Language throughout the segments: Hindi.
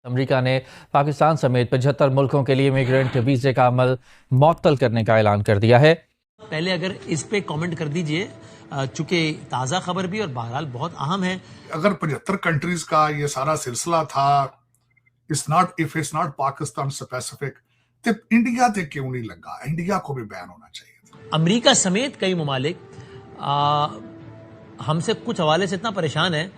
अमेरिका ने पाकिस्तान समेत 75 मुल्कों के लिए इमिग्रेंट वीजे का अमल मुअत्तल करने का ऐलान कर दिया है। पहले अगर इस पे कमेंट कर दीजिए, चूंकि ताज़ा खबर भी और बहरहाल बहुत अहम है। अगर 75 कंट्रीज का ये सारा सिलसिला था, इट्स नॉट पाकिस्तान स्पेसिफिक, तो इंडिया ते क्यों नहीं लगा? इंडिया को भी बैन होना चाहिए था। अमेरिका समेत कई ममालिक हमसे कुछ हवाले से इतना परेशान है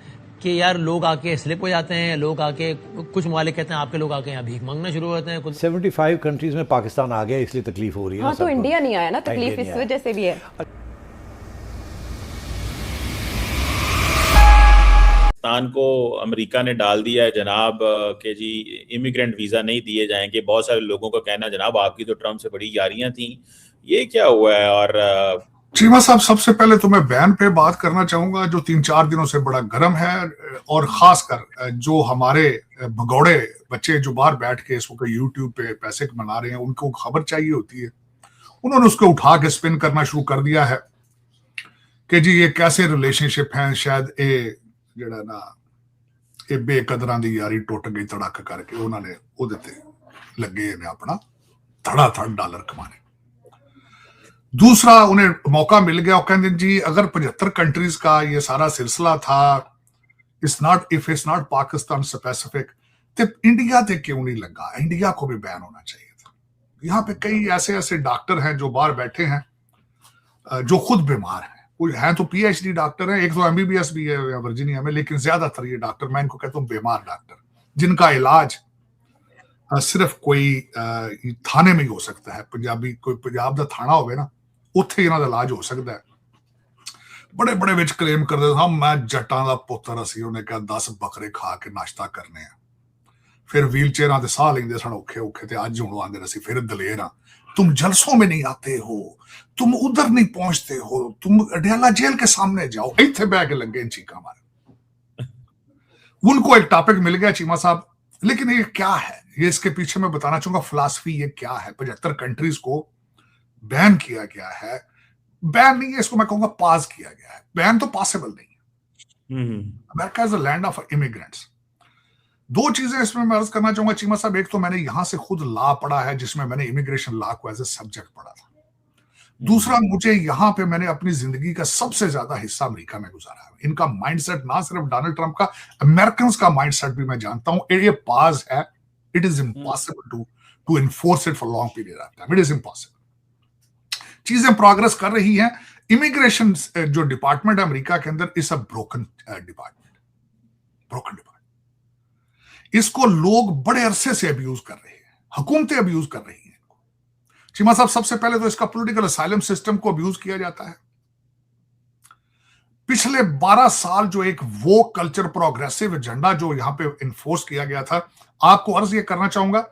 कि यार लोग आके स्लिप हो जाते हैं, लोग आके कुछ ममालिक कहते हैं आपके लोग आके यहाँ भीख मांगना शुरू होते हैं। 75 कंट्रीज में पाकिस्तान आ गया, इसलिए तकलीफ हो रही है। हाँ, तो इंडिया नहीं आया ना, तकलीफ इस वजह से भी है। पाकिस्तान को अमेरिका ने डाल दिया है जनाब कि जी इमिग्रेंट वीजा नहीं दिए जाएंगे। बहुत सारे लोगों का कहना जनाब आपकी तो ट्रम्प से बड़ी यारियां थी, ये क्या हुआ है? और चीमा साहब, सबसे पहले तो मैं बैन पे बात करना चाहूंगा जो 3-4 दिनों से बड़ा गर्म है, और खासकर जो हमारे भगौड़े बच्चे जो बाहर बैठ के इस वक्त यूट्यूब पे पैसे बना रहे हैं, उनको खबर चाहिए होती है। उन्होंने उसको उठा के स्पिन करना शुरू कर दिया है कि जी ये कैसे रिलेशनशिप है, शायद ये जड़ा ना ये बेकदरां दी यारी टुट गई तड़क करके उन्होंने उहदे ते लगे ने अपना धड़ाधड़ डॉलर कमाने। दूसरा, उन्हें मौका मिल गया, कहते जी अगर 75 कंट्रीज का ये सारा सिलसिला था, इट्स नॉट पाकिस्तान स्पेसिफिक, तो इंडिया ते क्यों नहीं लगा? इंडिया को भी बैन होना चाहिए था। यहाँ पे कई ऐसे डॉक्टर हैं जो बाहर बैठे हैं, जो खुद बीमार हैं। कोई है तो पीएचडी डॉक्टर है, एक तो एमबीबीएस भी है वर्जीनिया में, लेकिन ज्यादातर ये डॉक्टर, मैं इनको कहता हूँ बीमार डॉक्टर, जिनका इलाज सिर्फ कोई थाने में ही हो सकता है। कोई पंजाब का थाना होवे ना, उत्थे इन्हां दा इलाज हो सकता है। बड़े बड़े विच क्लेम करदे हम मैं जट्टां दा पुत्तर, असी उन्हें कहा 10 बकरे खा के नाश्ता करने हैं, फिर व्हील चेयरां ते साह लेंदे सन औखे औखे, ते अज हुण आंदे असी फिर दलेर हां। तुम जलसों में नहीं आते हो, तुम उधर नहीं पहुंचते हो, तुम अडयाला जेल के सामने जाओ, इत्थे बह के लगे चीका मारे। उनको एक टॉपिक मिल गया चीमा साहब, लेकिन ये क्या है, ये इसके पीछे मैं बताना चाहूंगा फिलॉसफी ये क्या है। 75 कंट्रीज को बैन किया गया है। बैन नहीं है, इसको मैं कहूंगा पास किया गया है। बैन तो पॉसिबल नहीं है। America is the land of immigrants. दो चीजें इसमें मैं अर्ज करना चाहूंगा चीमा साहब। एक तो मैंने यहां से खुद लॉ पढ़ा है, जिसमें मैंने इमिग्रेशन लॉ को एज ए सब्जेक्ट पढ़ा था। दूसरा, मुझे यहां पे मैंने अपनी जिंदगी का सबसे ज्यादा हिस्सा अमेरिका में गुजारा है। इनका माइंडसेट, ना सिर्फ डोनाल्ड ट्रंप का, अमेरिकन का माइंडसेट भी मैं जानता हूं। ये पास है, it is impossible to enforce it for long period of time. It is impossible. चीजें प्रोग्रेस कर रही हैं। इमिग्रेशन जो डिपार्टमेंट है अमेरिका के अंदर, इज अ ब्रोकन डिपार्टमेंट। इसको लोग बड़े अरसे से अब्यूज कर रहे हैं, हुकूमतें अब्यूज कर रही हैं इनको। चीमा साहब, सबसे पहले तो इसका पॉलिटिकल असाइलम सिस्टम को अब्यूज किया जाता है। पिछले 12 साल जो एक वो कल्चर प्रोग्रेसिव एजेंडा जो यहां पे इन्फोर्स किया गया था, आपको अर्ज ये करना चाहूंगा,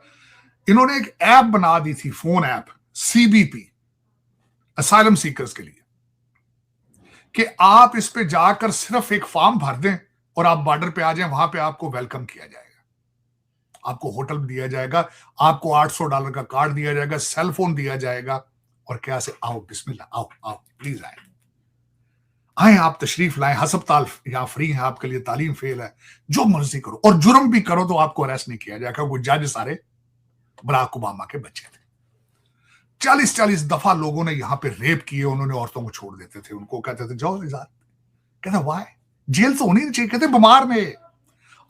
इन्होंने एक ऐप बना दी थी, phone app CBP, asylum seekers के लिए, कि आप इस पे जाकर सिर्फ एक फॉर्म भर दें और आप बॉर्डर पे आ जाएं, वहां पे आपको वेलकम किया जाएगा, आपको होटल दिया जाएगा, आपको $800 का कार्ड दिया जाएगा, सेल फोन दिया जाएगा, और क्या से आओ बिस्मिल्लाह, आओ आओ प्लीज आए, आप तशरीफ लाएं, अस्पताल यहाँ फ्री है आपके लिए, तालीम फेल है, जो मर्जी करो, और जुर्म भी करो तो आपको अरेस्ट नहीं किया जाएगा। वो जज सारे बराक ओबामा के बच्चे थे। 40-40 दफा लोगों ने यहां पे रेप किए, उन्होंने औरतों को छोड़ देते थे, उनको कहते थे जाओ इजाजत, कहते वाई, जेल तो होनी नहीं चाहिए, कहते बीमार में।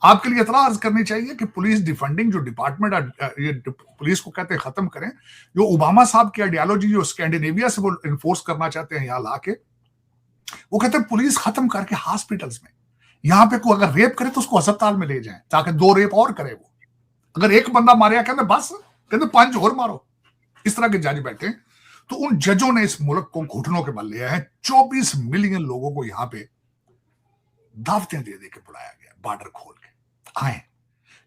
आपके लिए इतना अर्ज करनी चाहिए कि पुलिस डिफेंडिंग जो डिपार्टमेंट ये पुलिस को कहते हैं खत्म करें। जो ओबामा साहब की आइडियोलॉजी जो स्कैंडिनेविया से वो इन्फोर्स करना चाहते हैं यहाँ लाके, वो कहते हैं पुलिस खत्म करके हॉस्पिटल्स में, यहाँ पे कोई अगर रेप करे तो उसको अस्पताल में ले जाएं, ताकि 2 रेप और करे। वो अगर एक बंदा मारे कहते बस, कहते 5 और मारो। इस तरह के जज बैठे। तो उन जजों ने इस मुल्क को घुटनों के बल लिया है। 24 मिलियन लोगों को यहां पे दावतें दे के बुलाया गया, बॉर्डर खोल के आए।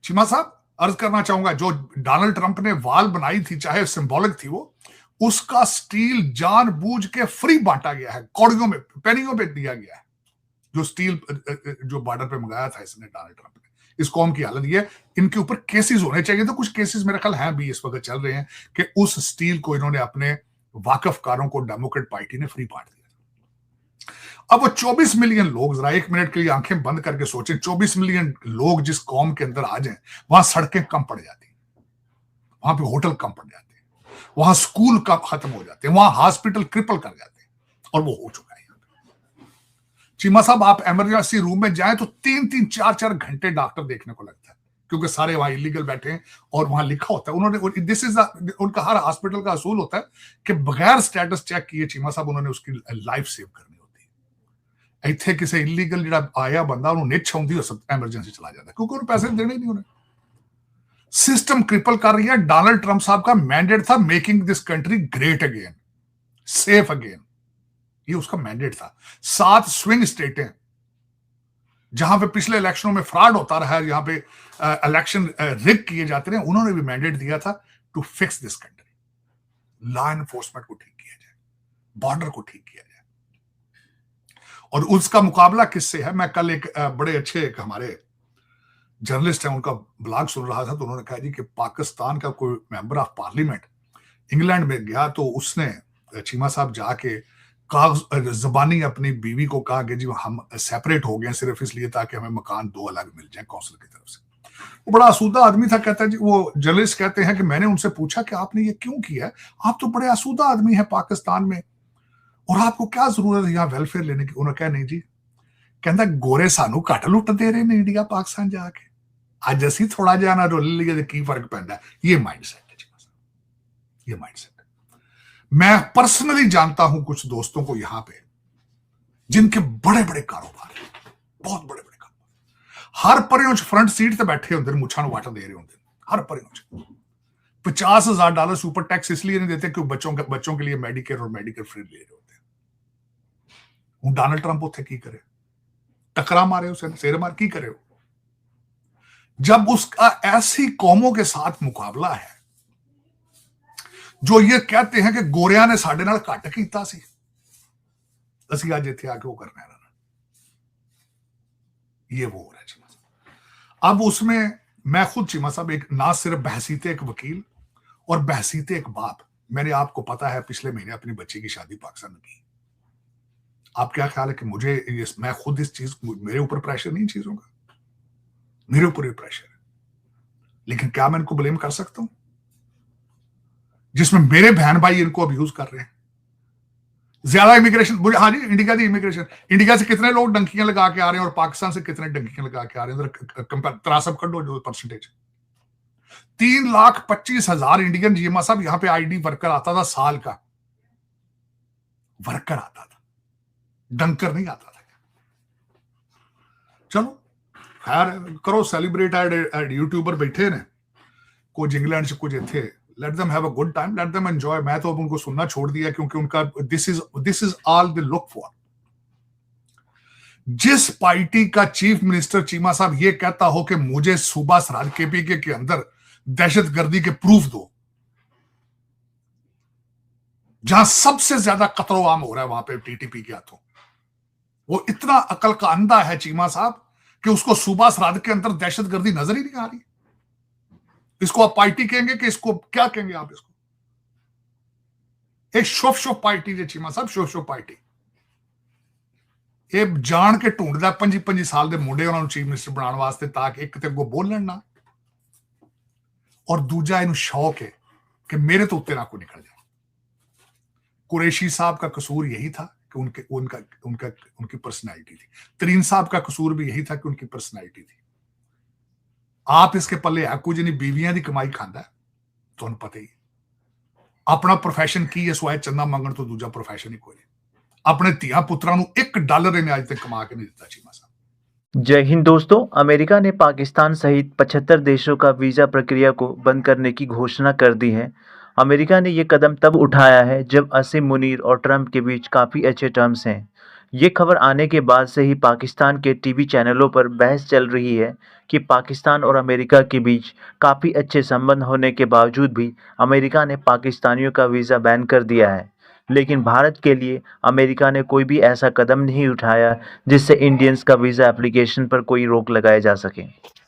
चीमा साहब, अर्ज करना चाहूंगा, जो डोनाल्ड ट्रंप ने वाल बनाई थी, चाहे सिंबॉलिक थी वो, उसका स्टील जानबूझ के फ्री बांटा गया है, कौड़ियों में, पेनियों पे दिया गया है। जो स्टील जो बॉर्डर पे मंगाया था इसने डोनाल्ड ट्रंप ने। इस कौम की हालत ये, इनके ऊपर केसेस होने चाहिए। तो कुछ केसेस मेरे ख्याल हैं भी इस वक्त चल रहे हैं कि उस स्टील को इन्होंने अपने वाकफकारों को डेमोक्रेट पार्टी ने फ्री बांट दिया। अब वो 24 मिलियन लोग, जरा 1 मिनट के लिए आंखें बंद करके सोचें, 24 मिलियन लोग जिस कौम के अंदर आ जाएं, वहां सड़कें कम पड़ जाती, वहां पे होटल कम पड़ जाते, वहां स्कूल कम खत्म हो जाते, वहां हॉस्पिटल क्रिपल कर जाते, और वो हो चुका है। चीमा साहब, आप इमरजेंसी रूम में जाएं तो 3-3, 4-4 घंटे डॉक्टर देखने को लगता है, क्योंकि सारे वहां इलीगल बैठे हैं और वहां लिखा होता है, उन्होंने दिस इज उनका हर हॉस्पिटल का असूल होता है कि बगैर स्टेटस चेक किए चीमा साहब उन्होंने उसकी लाइफ सेव करनी होती है। इतने किसी इलीगल जो आया बंदा उन्होंने निच आउंदी हो सकता एमरजेंसी चला जाता है, क्योंकि उन्हें पैसे देने ही नहीं। उन्हें सिस्टम क्रिपल कर रही है। डोनाल्ड ट्रंप साहब का मैंडेट था making this country great again, safe again, ये उसका मैंडेट था। 7 स्विंग स्टेटें जहां पे पिछले इलेक्शनों में फ्रॉड होता रहा है, जहां पे इलेक्शन रिग किए जाते रहे, उन्होंने भी मैंडेट दिया था to fix this country. Law enforcement को ठीक किया जाए, बॉर्डर को ठीक किया जाए, और उसका मुकाबला किससे है? मैं कल एक बड़े अच्छे एक हमारे जर्नलिस्ट हैं, उनका ब्लॉग सुन रहा था, तो उन्होंने कहा जी कि पाकिस्तान का कोई मेंबर ऑफ पार्लियामेंट इंग्लैंड में गया तो उसने चीमा साहब जाके जबानी अपनी बीवी को कहा कि जी हम सेपरेट हो गए सिर्फ इसलिए ताकि हमें मकान 2 अलग मिल जाए कौंसिल की तरफ से। वो बड़ा आसूदा आदमी था। कहता है जी, वो जर्नलिस्ट कहते हैं कि मैंने उनसे पूछा कि आपने ये क्यों किया है, आप तो बड़े आसूदा आदमी हैं पाकिस्तान में, और आपको क्या जरूरत है यहाँ वेलफेयर लेने की? उन्होंने कहा नहीं जी, कहता गोरे सानू घट लुट दे रहे ने इंडिया पाकिस्तान जाके, अज असी थोड़ा जिहा ना रोल लीए की फर्क पैंदा। ये माइंडसेट है, ये माइंडसेट। मैं पर्सनली जानता हूं कुछ दोस्तों को यहां पे जिनके बड़े बड़े कारोबार हैं, बहुत बड़े बड़े कारोबार, हर परियों फ्रंट सीट ते बैठे होंगे, मुछां नूं वट दे रहे होंगे, हर परियों $50,000 सुपर टैक्स इसलिए नहीं देते कि बच्चों के लिए मेडिकेयर और मेडिकल फ्री ले रहे होते हैं। हूं डोनाल्ड ट्रंप उत्थे की करे? टकरा मारे उसे, सिर मार की करे? जब उसका ऐसी कौमों के साथ मुकाबला है जो ये कहते हैं कि गोरिया ने साडे नाल घट कीता सी, असीं अज इत्थे आके वो करना है, ये वो हो रहा है चीमा साहब। अब उसमें मैं खुद चीमा साहब एक ना सिर्फ बहसीते एक वकील और बहसीते एक बाप, मैंने आपको पता है पिछले महीने अपनी बच्ची की शादी पाकिस्तान में की। आप क्या ख्याल है कि मुझे मैं खुद इस चीज, मेरे ऊपर प्रेशर नहीं चीजों का, मेरे ऊपर भी प्रेशर है, लेकिन क्या मैं इनको ब्लेम कर सकता हूं जिसमें मेरे बहन भाई इनको अब्यूज कर रहे हैं? ज्यादा इमिग्रेशन, हाँ जी, इंडिया की इमिग्रेशन, इंडिया से कितने लोग डंकियां लगा के आ रहे हैं और पाकिस्तान से कितने डंकियां लगा के आ रहे हैं, त्रासब कर दो जो परसेंटेज। 3,25,000 इंडियन जीएमआ साहब यहाँ पे आईडी वर्कर आता था, साल का वर्कर आता था, डंकर नहीं आता था। चलो खैर करो सेलिब्रेट, एड यूट्यूबर बैठे ने, कुछ इंग्लैंड से कुछ इथे, let them have a good time, let them enjoy. मैं तो अब उनको सुनना छोड़ दिया क्योंकि उनका this is all they look for. जिस पार्टी का चीफ मिनिस्टर चीमा साहब ये कहता हो कि मुझे सूबा सराज केपीके के अंदर दहशतगर्दी के प्रूफ दो, जहां सबसे ज्यादा कत्लो आम हो रहा है वहां पे टीटीपी के हाथों, वो इतना अकल का अंधा है चीमा साहब कि उसको सूबा सराज के अंदर दहशतगर्दी नजर ही नहीं आ रही। इसको आप पार्टी कहेंगे कि इसको क्या कहेंगे आप? इसको एक शोफ पार्टी जे चीमा साहब, शोफ पार्टी ये जान के ढूंढदा 25 साल के मुंडे उन्होंने चीफ मिनिस्टर बनाने वास्ते ताकि एक तो अगों बोलन ना, और दूजा इन्हू शौक है कि मेरे तो उत्ते ना कोई निकल जाए। कुरैशी साहब का कसूर यही था कि उनकी पर्सनैलिटी थी। तरीन साहब का कसूर भी यही था कि उनकी पर्सनैलिटी थी। आप इसके पल्ले है कुछ नहीं, बीवियां की कमाई खाता है, तुहानू पता ही। अपना प्रोफैशन की है, स्वाय चंदा मंगण तो दूजा प्रोफैशन ही कोई नहीं। अपने धिया पुत्रां नू $1 इन्हें अज तक कमा के नहीं दिता चीमा साहब। जय हिंद दोस्तों। अमेरिका ने पाकिस्तान सहित 75 देशों का वीज़ा प्रक्रिया को बंद करने की घोषणा कर दी है। अमेरिका ने ये कदम तब उठाया है जब असीम मुनीर और ट्रंप के बीच काफ़ी अच्छे टर्म्स हैं। ये खबर आने के बाद से ही पाकिस्तान के टीवी चैनलों पर बहस चल रही है कि पाकिस्तान और अमेरिका के बीच काफ़ी अच्छे संबंध होने के बावजूद भी अमेरिका ने पाकिस्तानियों का वीज़ा बैन कर दिया है। लेकिन भारत के लिए अमेरिका ने कोई भी ऐसा कदम नहीं उठाया जिससे इंडियंस का वीज़ा एप्लीकेशन पर कोई रोक लगाया जा सके।